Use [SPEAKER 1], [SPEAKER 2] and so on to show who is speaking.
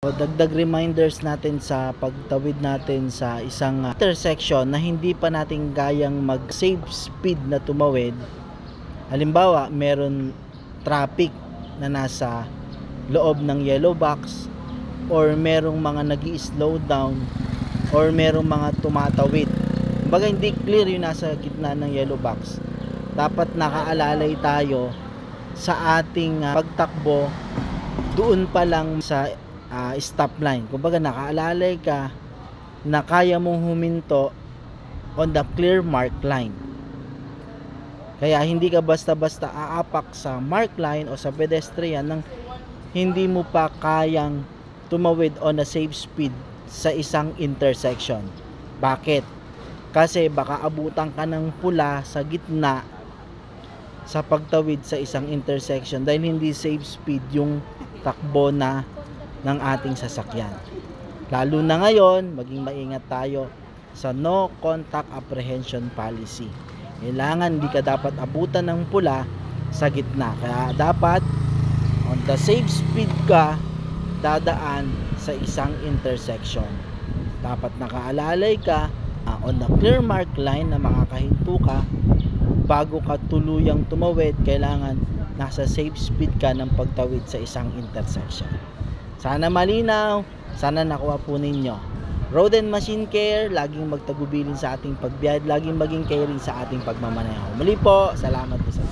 [SPEAKER 1] O dagdag reminders natin sa pagtawid natin sa isang intersection na hindi pa natin gayang mag-save speed na tumawid. Halimbawa, meron traffic na nasa loob ng yellow box, or merong mga nag-i-slow down, or merong mga tumatawid. Kumbaga hindi clear yung nasa gitna ng yellow box. Dapat nakaalalay tayo sa ating pagtakbo doon pa lang sa stop line. Kumbaga nakaalalay ka na kaya mong huminto on the clear mark line. Kaya hindi ka basta-basta aapak sa mark line o sa pedestrian nang hindi mo pa kayang tumawid on a safe speed sa isang intersection. Bakit? Kasi baka abutan ka ng pula sa gitna sa pagtawid sa isang intersection dahil hindi safe speed yung takbo na ng ating sasakyan. Lalo na ngayon, maging maingat tayo sa no contact apprehension policy. Kailangan hindi ka dapat abutan ng pula sa gitna. Kaya dapat on the safe speed ka dadaan sa isang intersection. Dapat nakaalalay ka on the clear mark line na makakahinto ka bago ka tuluyang tumawid. Kailangan nasa safe speed ka ng pagtawid sa isang intersection. Sana malinaw, sana nakuha po ninyo. Road and Machine Care, laging magtagubilin sa ating pagbiyahe, laging maging caring sa ating pagmamaneho. Muli po, salamat po sa